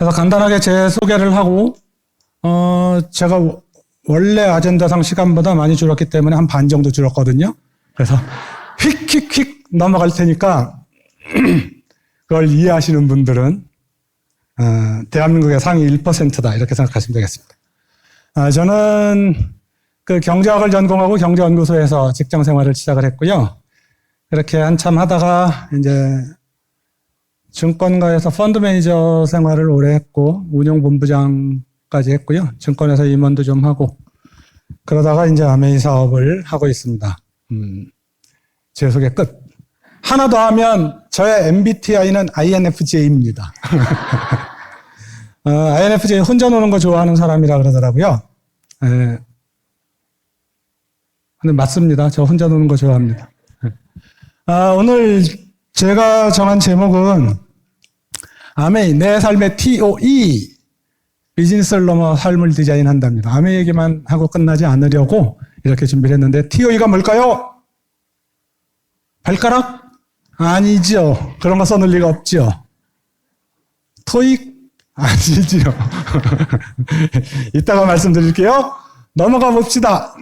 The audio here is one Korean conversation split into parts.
그래서 간단하게 제 소개를 하고, 제가 원래 아젠다상 시간보다 많이 줄었기 때문에 한 반 정도 줄었거든요. 그래서 휙휙휙 넘어갈 테니까 그걸 이해하시는 분들은 대한민국의 상위 1%다 이렇게 생각하시면 되겠습니다. 저는 그 경제학을 전공하고 경제연구소에서 직장 생활을 시작을 했고요. 그렇게 한참 하다가 이제 증권가에서 펀드 매니저 생활을 오래 했고 운용본부장까지 했고요. 증권에서 임원도 좀 하고 그러다가 이제 아메이 사업을 하고 있습니다. 제 소개 끝. 하나 더 하면 저의 MBTI는 INFJ입니다. INFJ 혼자 노는 거 좋아하는 사람이라 그러더라고요. 근데 맞습니다. 저 혼자 노는 거 좋아합니다. 오늘 제가 정한 제목은 아메이 내 삶의 TOE 비즈니스를 넘어 삶을 디자인한답니다. 아메이 얘기만 하고 끝나지 않으려고 이렇게 준비를 했는데 TOE가 뭘까요? 발가락? 아니죠. 그런 거 써놓을 리가 없죠. 토익? 아니죠. 이따가 말씀드릴게요. 넘어가 봅시다.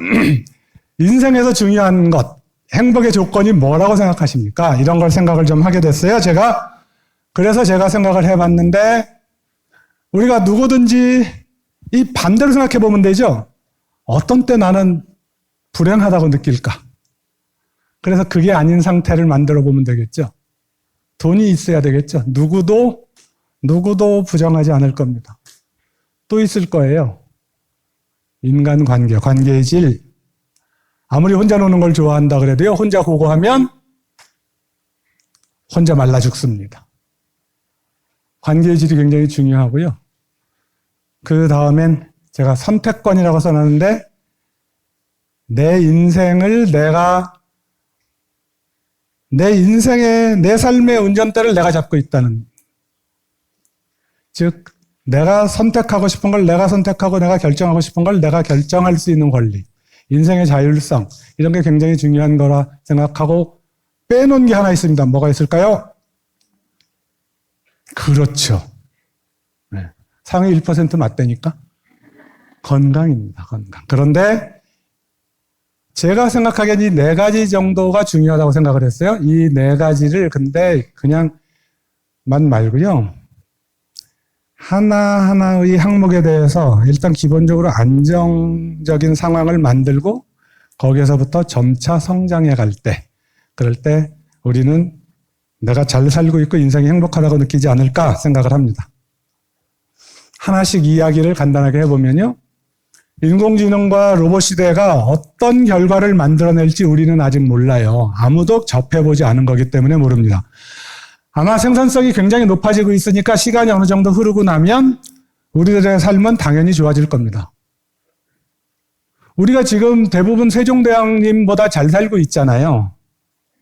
인생에서 중요한 것, 행복의 조건이 뭐라고 생각하십니까? 이런 걸 생각을 좀 하게 됐어요, 제가. 그래서 제가 생각을 해봤는데, 우리가 누구든지 이 반대로 생각해 보면 되죠? 어떤 때 나는 불행하다고 느낄까? 그래서 그게 아닌 상태를 만들어 보면 되겠죠? 돈이 있어야 되겠죠? 누구도 부정하지 않을 겁니다. 또 있을 거예요. 인간관계, 관계의 질. 아무리 혼자 노는 걸 좋아한다 그래도요, 혼자 고고하면 혼자 말라 죽습니다. 관계의 질이 굉장히 중요하고요. 그 다음엔 제가 선택권이라고 써놨는데, 내 인생을 내 삶의 운전대를 내가 잡고 있다는. 즉, 내가 선택하고 싶은 걸 내가 선택하고 내가 결정하고 싶은 걸 내가 결정할 수 있는 권리. 인생의 자율성, 이런 게 굉장히 중요한 거라 생각하고 빼놓은 게 하나 있습니다. 뭐가 있을까요? 그렇죠. 네. 상위 1% 맞다니까? 건강입니다. 건강. 그런데 제가 생각하기엔 이 네 가지 정도가 중요하다고 생각을 했어요. 이 네 가지를 근데 그냥 만 말고요. 하나하나의 항목에 대해서 일단 기본적으로 안정적인 상황을 만들고 거기에서부터 점차 성장해 갈 때, 그럴 때 우리는 내가 잘 살고 있고 인생이 행복하다고 느끼지 않을까 생각을 합니다. 하나씩 이야기를 간단하게 해보면요. 인공지능과 로봇 시대가 어떤 결과를 만들어낼지 우리는 아직 몰라요. 아무도 접해보지 않은 거기 때문에 모릅니다. 아마 생산성이 굉장히 높아지고 있으니까 시간이 어느 정도 흐르고 나면 우리들의 삶은 당연히 좋아질 겁니다. 우리가 지금 대부분 세종대왕님보다 잘 살고 있잖아요.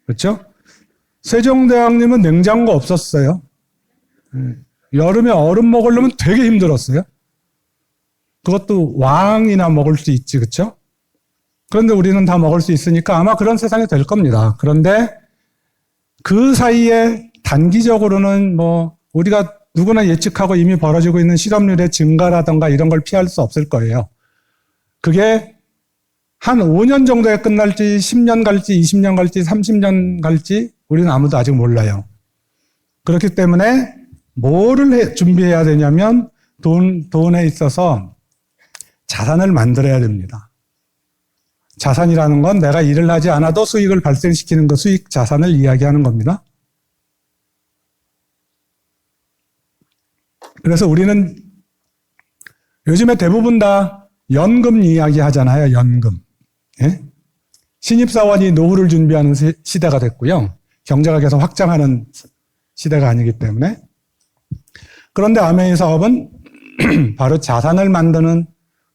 그렇죠? 세종대왕님은 냉장고 없었어요. 여름에 얼음 먹으려면 되게 힘들었어요. 그것도 왕이나 먹을 수 있지, 그렇죠? 그런데 우리는 다 먹을 수 있으니까 아마 그런 세상이 될 겁니다. 그런데 그 사이에 단기적으로는 우리가 누구나 예측하고 이미 벌어지고 있는 실업률의 증가라든가 이런 걸 피할 수 없을 거예요. 그게 한 5년 정도에 끝날지 10년 갈지 20년 갈지 30년 갈지 우리는 아무도 아직 몰라요. 그렇기 때문에 뭐를 준비해야 되냐면 돈에 있어서 자산을 만들어야 됩니다. 자산이라는 건 내가 일을 하지 않아도 수익을 발생시키는 그 수익 자산을 이야기하는 겁니다. 그래서 우리는 요즘에 대부분 다 연금 이야기 하잖아요. 연금. 예? 신입사원이 노후를 준비하는 시대가 됐고요. 경제가 계속 확장하는 시대가 아니기 때문에. 그런데 아메이 사업은 바로 자산을 만드는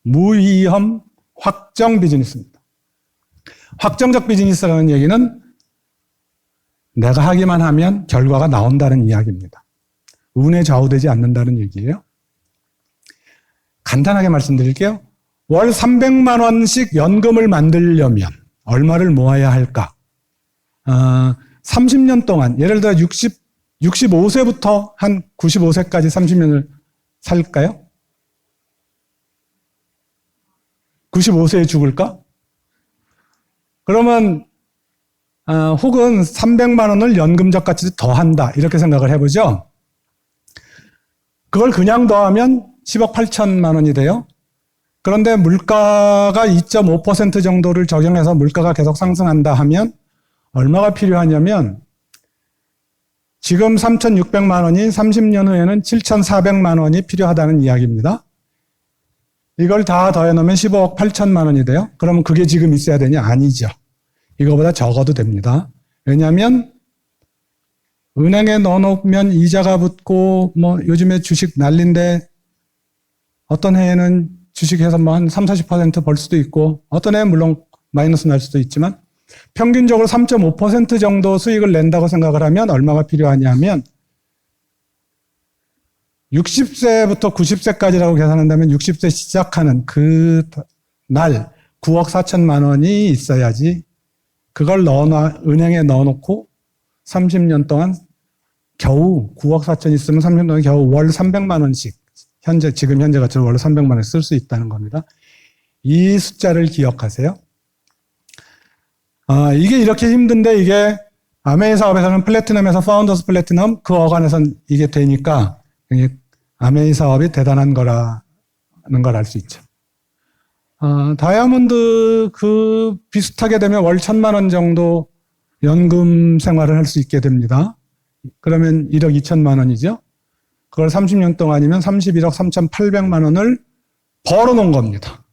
무위험 확정 비즈니스입니다. 확정적 비즈니스라는 얘기는 내가 하기만 하면 결과가 나온다는 이야기입니다. 운에 좌우되지 않는다는 얘기예요. 간단하게 말씀드릴게요. 월 300만 원씩 연금을 만들려면 얼마를 모아야 할까? 30년 동안, 예를 들어 65세부터 한 95세까지 30년을 살까요? 95세에 죽을까? 그러면 혹은 300만 원을 연금적 가치로 더한다 이렇게 생각을 해보죠. 그걸 그냥 더하면 10억 8천만 원이 돼요. 그런데 물가가 2.5% 정도를 적용해서 물가가 계속 상승한다 하면 얼마가 필요하냐면 지금 3,600만 원이 30년 후에는 7,400만 원이 필요하다는 이야기입니다. 이걸 다 더해놓으면 15억 8천만 원이 돼요. 그러면 그게 지금 있어야 되냐? 아니죠. 이거보다 적어도 됩니다. 왜냐하면 은행에 넣어놓으면 이자가 붙고 뭐 요즘에 주식 난리인데 어떤 해에는 주식해서 뭐 한 30-40% 벌 수도 있고 어떤 해는 물론 마이너스 날 수도 있지만 평균적으로 3.5% 정도 수익을 낸다고 생각을 하면 얼마가 필요하냐면 60세부터 90세까지라고 계산한다면 60세 시작하는 그 날 9억 4천만 원이 있어야지 그걸 은행에 넣어놓고 30년 동안 겨우 9억 4천 있으면 30년 동안 겨우 월 300만 원씩 지금 현재 가치로 월 300만 원 쓸 수 있다는 겁니다. 이 숫자를 기억하세요. 이게 이렇게 힘든데 이게 아메이 사업에서는 플래티넘에서 파운더스 플래티넘 그 어간에서는 이게 되니까 아메이 사업이 대단한 거라는 걸 알 수 있죠. 다이아몬드 비슷하게 되면 월 1,000만 원 정도 연금 생활을 할 수 있게 됩니다. 그러면 1억 2천만 원이죠. 그걸 30년 동안이면 31억 3,800만 원을 벌어놓은 겁니다.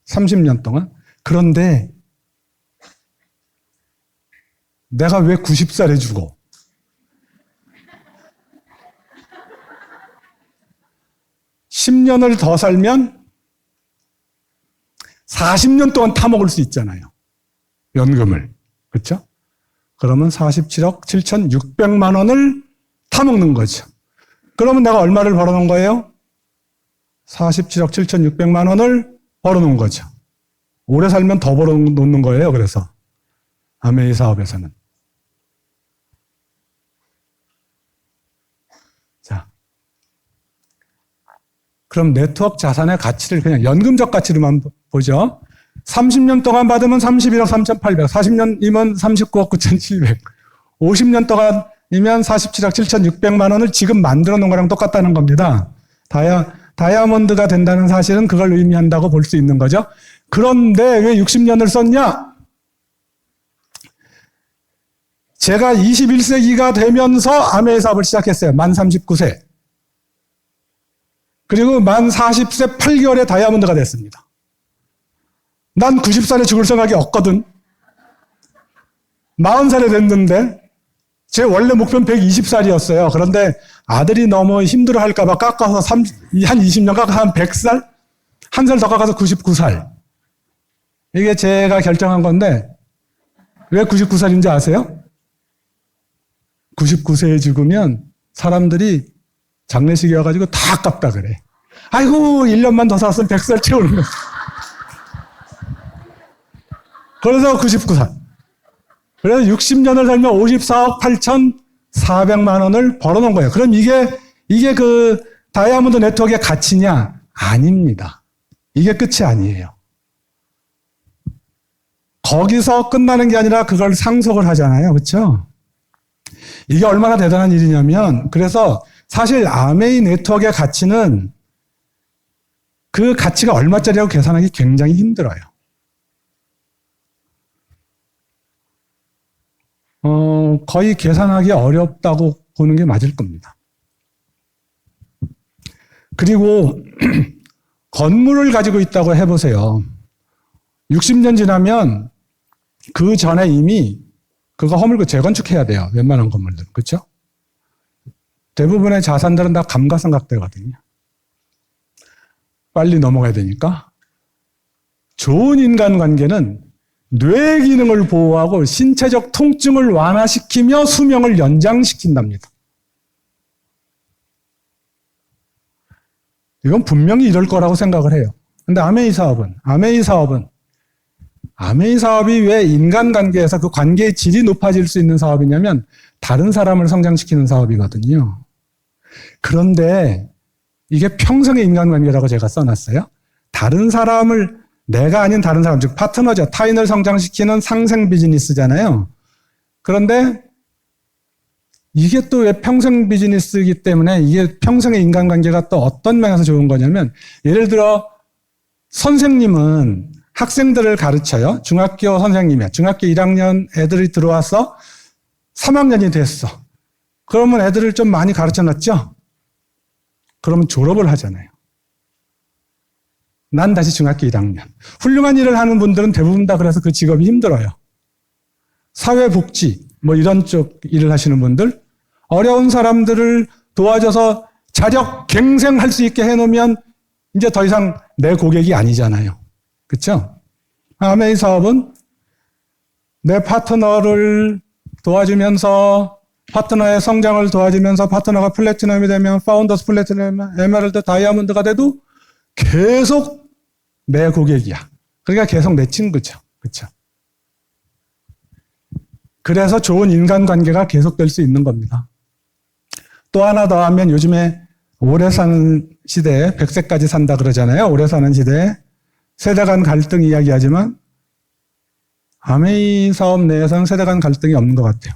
30년 동안. 그런데 내가 왜 90살에 죽어? (10년을) 더 살면 40년 동안 타먹을 수 있잖아요. 연금을. 그렇죠? 그러면 47억 7,600만 원을 타먹는 거죠. 그러면 내가 얼마를 벌어놓은 거예요? 47억 7,600만 원을 벌어놓은 거죠. 오래 살면 더 벌어놓는 거예요. 그래서 아메이 사업에서는. 자, 그럼 네트워크 자산의 가치를 그냥 연금적 가치로만 보죠. 30년 동안 받으면 31억 3,800, 40년이면 39억 9,700, 50년 동안이면 47억 7,600만 원을 지금 만들어 놓은 거랑 똑같다는 겁니다. 다이아몬드가 된다는 사실은 그걸 의미한다고 볼 수 있는 거죠. 그런데 왜 60년을 썼냐? 제가 21세기가 되면서 아메이 사업을 시작했어요. 만 39세. 그리고 만 40세 8개월에 다이아몬드가 됐습니다. 난 90살에 죽을 생각이 없거든. 40살에 됐는데 제 원래 목표는 120살이었어요. 그런데 아들이 너무 힘들어할까 봐 깎아서 한 20년 깎아서 한 100살? 한 살 더 깎아서 99살. 이게 제가 결정한 건데 왜 99살인지 아세요? 99세에 죽으면 사람들이 장례식에 와가지고 다 깎다 그래. 아이고 1년만 더 살았으면 100살 채우는 거야. 그래서 99살. 그래서 60년을 살면 54억 8,400만 원을 벌어놓은 거예요. 그럼 이게 그 다이아몬드 네트워크의 가치냐? 아닙니다. 이게 끝이 아니에요. 거기서 끝나는 게 아니라 그걸 상속을 하잖아요. 그렇죠? 이게 얼마나 대단한 일이냐면 그래서 사실 아메이 네트워크의 가치는 그 가치가 얼마짜리라고 계산하기 굉장히 힘들어요. 거의 계산하기 어렵다고 보는 게 맞을 겁니다. 그리고 건물을 가지고 있다고 해보세요. 60년 지나면 그 전에 이미 그거 허물고 재건축해야 돼요. 웬만한 건물들은. 그렇죠? 대부분의 자산들은 다 감가상각되거든요. 빨리 넘어가야 되니까. 좋은 인간관계는 뇌 기능을 보호하고 신체적 통증을 완화시키며 수명을 연장시킨답니다. 이건 분명히 이럴 거라고 생각을 해요. 근데 아메이 사업이 왜 인간관계에서 그 관계의 질이 높아질 수 있는 사업이냐면 다른 사람을 성장시키는 사업이거든요. 그런데 이게 평생의 인간관계라고 제가 써놨어요. 다른 사람을, 내가 아닌 다른 사람, 즉 파트너죠. 타인을 성장시키는 상생 비즈니스잖아요. 그런데 이게 또 왜 평생 비즈니스이기 때문에 이게 평생의 인간관계가 또 어떤 면에서 좋은 거냐면, 예를 들어 선생님은 학생들을 가르쳐요. 중학교 선생님이야. 중학교 1학년 애들이 들어와서 3학년이 됐어. 그러면 애들을 좀 많이 가르쳐 놨죠? 그러면 졸업을 하잖아요. 난 다시 중학교 1학년. 훌륭한 일을 하는 분들은 대부분 다 그래서 그 직업이 힘들어요. 사회복지, 뭐 이런 쪽 일을 하시는 분들, 어려운 사람들을 도와줘서 자력 갱생할 수 있게 해놓으면 이제 더 이상 내 고객이 아니잖아요. 그렇죠? 아메이 사업은 내 파트너를 도와주면서, 파트너의 성장을 도와주면서 파트너가 플래티넘이 되면, 파운더스 플래티넘, 에메랄드, 다이아몬드가 돼도 계속 내 고객이야. 그러니까 계속 내 친구죠. 그렇죠? 그래서 좋은 인간관계가 계속될 수 있는 겁니다. 또 하나 더 하면, 요즘에 오래 사는 시대에 100세까지 산다 그러잖아요. 오래 사는 시대에 세대 간 갈등 이야기하지만 아메이 사업 내에서는 세대 간 갈등이 없는 것 같아요.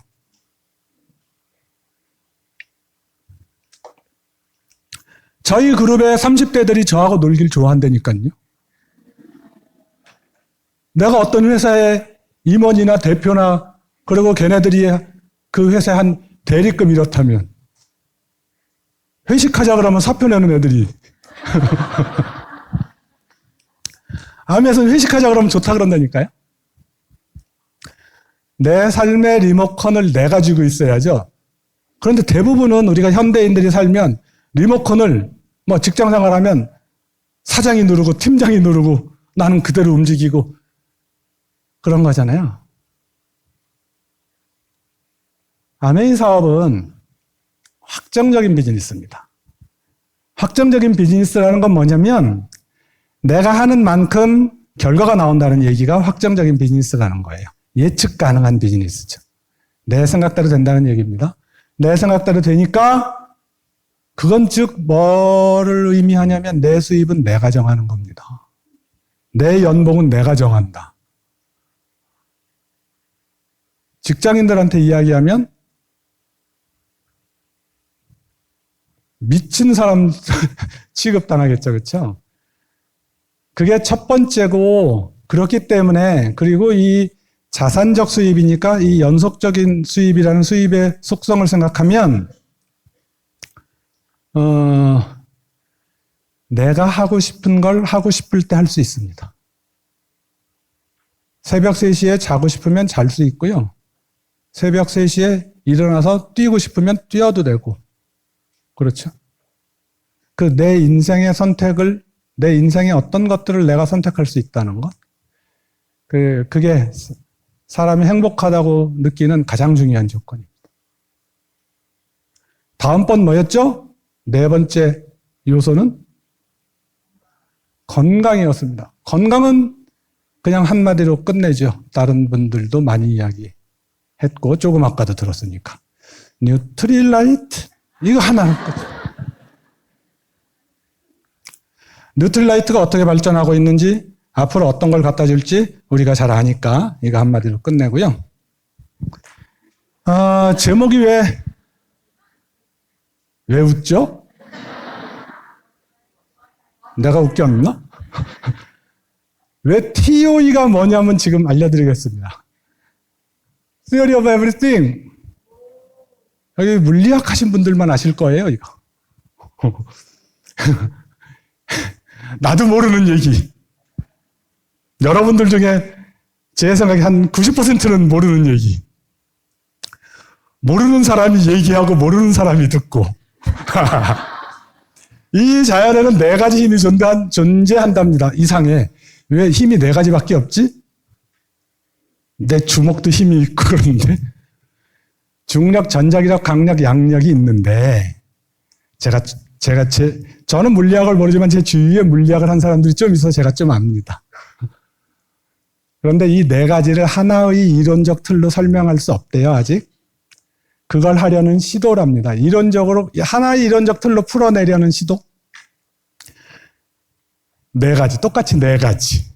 저희 그룹의 30대들이 저하고 놀길 좋아한다니까요. 내가 어떤 회사의 임원이나 대표나, 그리고 걔네들이 그 회사의 한 대리급 이렇다면 회식하자 그러면 사표 내는 애들이 암에서 회식하자 그러면 좋다 그런다니까요. 내 삶의 리모컨을 내가 쥐고 있어야죠. 그런데 대부분은 우리가 현대인들이 살면 리모컨을 뭐 직장 생활하면 사장이 누르고 팀장이 누르고 나는 그대로 움직이고 그런 거잖아요. 아메이 사업은 확정적인 비즈니스입니다. 확정적인 비즈니스라는 건 뭐냐면 내가 하는 만큼 결과가 나온다는 얘기가 확정적인 비즈니스라는 거예요. 예측 가능한 비즈니스죠. 내 생각대로 된다는 얘기입니다. 내 생각대로 되니까 그건 즉 뭐를 의미하냐면 내 수입은 내가 정하는 겁니다. 내 연봉은 내가 정한다. 직장인들한테 이야기하면 미친 사람 취급당하겠죠. 그렇죠? 그게 첫 번째고, 그렇기 때문에, 그리고 이 자산적 수입이니까 이 연속적인 수입이라는 수입의 속성을 생각하면 내가 하고 싶은 걸 하고 싶을 때 할 수 있습니다. 새벽 3시에 자고 싶으면 잘 수 있고요. 새벽 3시에 일어나서 뛰고 싶으면 뛰어도 되고, 그렇죠? 그 내 인생의 선택을, 내 인생의 어떤 것들을 내가 선택할 수 있다는 것. 그게 사람이 행복하다고 느끼는 가장 중요한 조건입니다. 다음번 뭐였죠? 네 번째 요소는 건강이었습니다. 건강은 그냥 한마디로 끝내죠. 다른 분들도 많이 이야기했고, 조금 아까도 들었으니까. 뉴트릴라이트, 이거 하나는 끝. 뉴트릴라이트가 어떻게 발전하고 있는지, 앞으로 어떤 걸 갖다 줄지 우리가 잘 아니까 이거 한마디로 끝내고요. 제목이 왜 웃죠? 내가 웃겼나? 왜 TOE가 뭐냐면 지금 알려드리겠습니다. Theory of Everything. 여기 물리학 하신 분들만 아실 거예요, 이거. 나도 모르는 얘기. 여러분들 중에 제 생각에 한 90%는 모르는 얘기. 모르는 사람이 얘기하고 모르는 사람이 듣고. 이 자연에는 4가지 힘이 존재한답니다. 이상해. 왜 힘이 4가지밖에 없지? 내 주먹도 힘이 있고 그러는데. 중력, 전자기력, 강력, 양력이 있는데, 저는 물리학을 모르지만 제 주위에 물리학을 한 사람들이 좀 있어서 제가 좀 압니다. 그런데 이 4가지를 하나의 이론적 틀로 설명할 수 없대요, 아직. 그걸 하려는 시도랍니다. 이론적으로, 하나의 이론적 틀로 풀어내려는 시도. 네 가지, 똑같이 네 가지.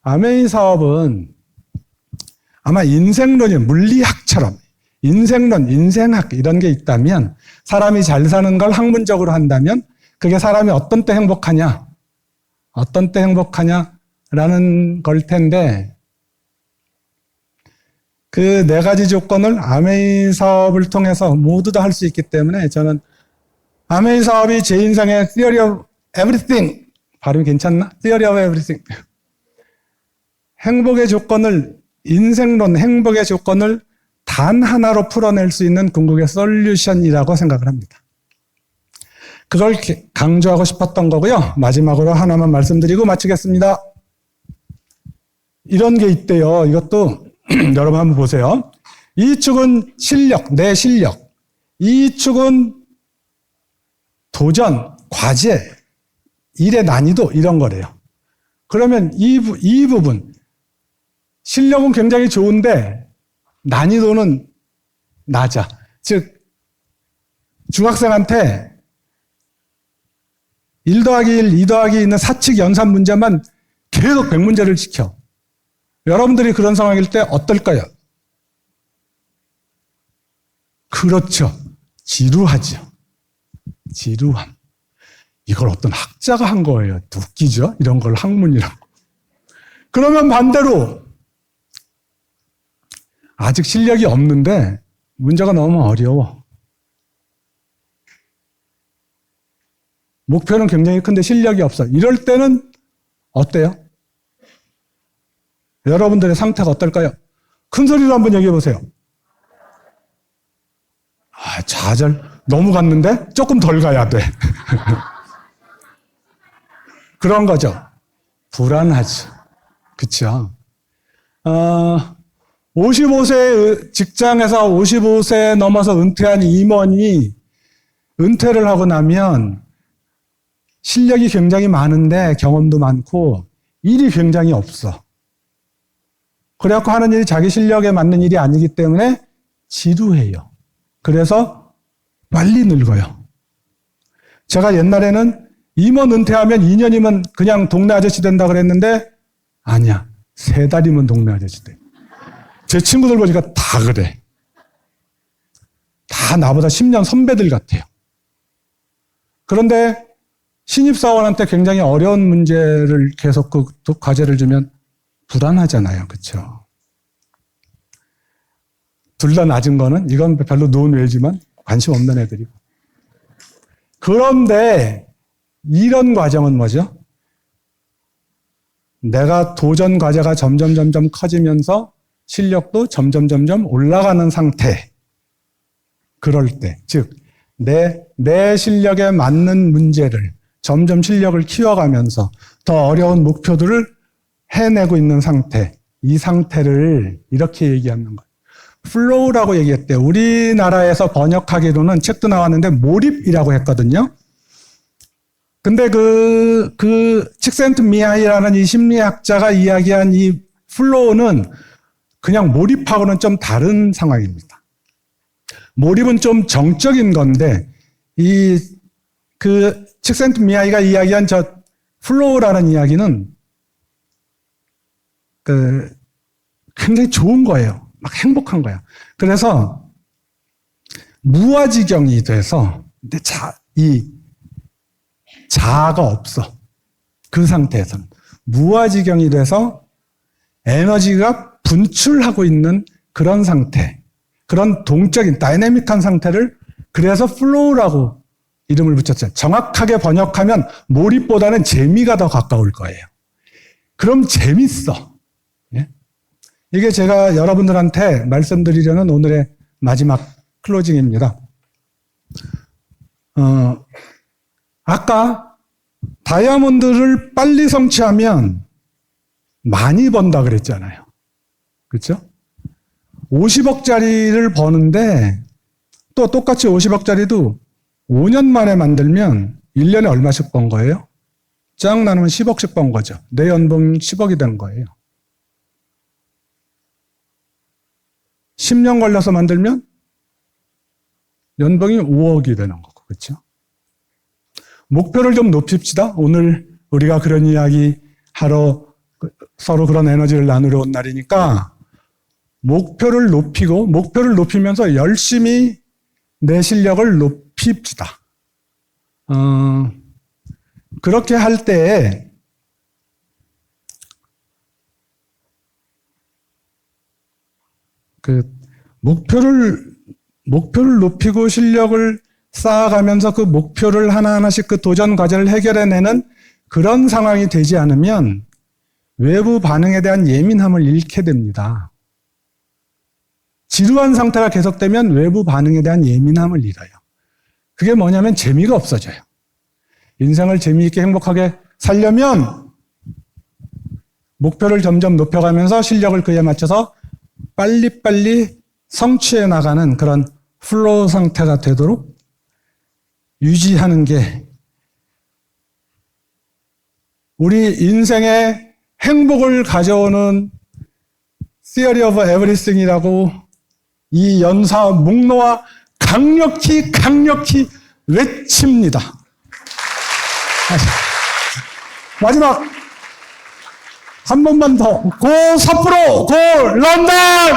아메이 사업은 아마 인생론이 물리학처럼 인생론, 인생학 이런 게 있다면 사람이 잘 사는 걸 학문적으로 한다면 그게 사람이 어떤 때 행복하냐, 어떤 때 행복하냐라는 걸 텐데 그 네 가지 조건을 아메이 사업을 통해서 모두 다 할 수 있기 때문에 저는 아메이 사업이 제 인생의 Theory of Everything, 발음이 괜찮나? Theory of Everything. 행복의 조건을, 인생론 행복의 조건을 단 하나로 풀어낼 수 있는 궁극의 솔루션이라고 생각을 합니다. 그걸 강조하고 싶었던 거고요. 마지막으로 하나만 말씀드리고 마치겠습니다. 이런 게 있대요. 이것도 여러분 한번 보세요. 이 축은 실력, 내 실력. 이 축은 도전, 과제, 일의 난이도 이런 거래요. 그러면 이 부분, 실력은 굉장히 좋은데 난이도는 낮아. 즉 중학생한테 1 더하기 1, 2 더하기 2 있는 사칙 연산 문제만 계속 100문제를 시켜. 여러분들이 그런 상황일 때 어떨까요? 그렇죠. 지루하죠. 지루함. 이걸 어떤 학자가 한 거예요. 웃기죠? 이런 걸 학문이라고. 그러면 반대로 아직 실력이 없는데 문제가 너무 어려워. 목표는 굉장히 큰데 실력이 없어. 이럴 때는 어때요? 여러분들의 상태가 어떨까요? 큰 소리로 한번 얘기해 보세요. 좌절 너무 갔는데 조금 덜 가야 돼. 그런 거죠. 불안하죠. 그렇죠. 55세 직장에서 55세 넘어서 은퇴한 임원이 은퇴를 하고 나면 실력이 굉장히 많은데 경험도 많고 일이 굉장히 없어. 그래갖고 하는 일이 자기 실력에 맞는 일이 아니기 때문에 지루해요. 그래서 빨리 늙어요. 제가 옛날에는 임원 은퇴하면 2년이면 그냥 동네 아저씨 된다 그랬는데 아니야. 3달이면 동네 아저씨 돼. 제 친구들 보니까 다 그래. 다 나보다 10년 선배들 같아요. 그런데 신입사원한테 굉장히 어려운 문제를 계속 그 과제를 주면 불안하잖아요. 그렇죠? 둘 다 낮은 거는 이건 별로 논외지만 관심 없는 애들이고. 그런데 이런 과정은 뭐죠? 내가 도전 과제가 점점 커지면서 실력도 점점 올라가는 상태. 그럴 때, 즉 내 실력에 맞는 문제를 점점 실력을 키워가면서 더 어려운 목표들을 해내고 있는 상태. 이 상태를 이렇게 얘기하는 거예요. 플로우라고 얘기했대요. 우리나라에서 번역하기로는 책도 나왔는데 몰입이라고 했거든요. 근데 그 칙센트미하이라는 이 심리학자가 이야기한 이 플로우는 그냥 몰입하고는 좀 다른 상황입니다. 몰입은 좀 정적인 건데 그 칙센트미하이가 이야기한 저 플로우라는 이야기는 굉장히 좋은 거예요. 막 행복한 거야. 그래서 무아지경이 돼서 이 자아가 없어. 그 상태에서는 무아지경이 돼서 에너지가 분출하고 있는 그런 상태, 그런 동적인 다이내믹한 상태를 그래서 플로우라고 이름을 붙였어요. 정확하게 번역하면 몰입보다는 재미가 더 가까울 거예요. 그럼 재밌어. 예? 이게 제가 여러분들한테 말씀드리려는 오늘의 마지막 클로징입니다. 아까 다이아몬드를 빨리 성취하면 많이 번다 그랬잖아요. 그렇죠? 50억짜리를 버는데 또 똑같이 50억짜리도 5년 만에 만들면 1년에 얼마씩 번 거예요? 쫙 나누면 10억씩 번 거죠. 내 연봉 10억이 된 거예요. 10년 걸려서 만들면 연봉이 5억이 되는 거고, 그렇죠? 목표를 좀 높입시다. 오늘 우리가 그런 이야기 하러 서로 그런 에너지를 나누러 온 날이니까 목표를 높이고 목표를 높이면서 열심히 내 실력을 높입시다. 그렇게 할 때 목표를 높이고 실력을 쌓아가면서 그 목표를 하나하나씩 그 도전 과제를 해결해내는 그런 상황이 되지 않으면 외부 반응에 대한 예민함을 잃게 됩니다. 지루한 상태가 계속되면 외부 반응에 대한 예민함을 잃어요. 그게 뭐냐면 재미가 없어져요. 인생을 재미있게 행복하게 살려면 목표를 점점 높여가면서 실력을 그에 맞춰서 빨리빨리 성취해 나가는 그런 플로우 상태가 되도록 유지하는 게 우리 인생의 행복을 가져오는 Theory of Everything이라고 이 연사 목놓아 강력히 외칩니다. 마지막 한 번만 더. 고 삿포로, 고 런던!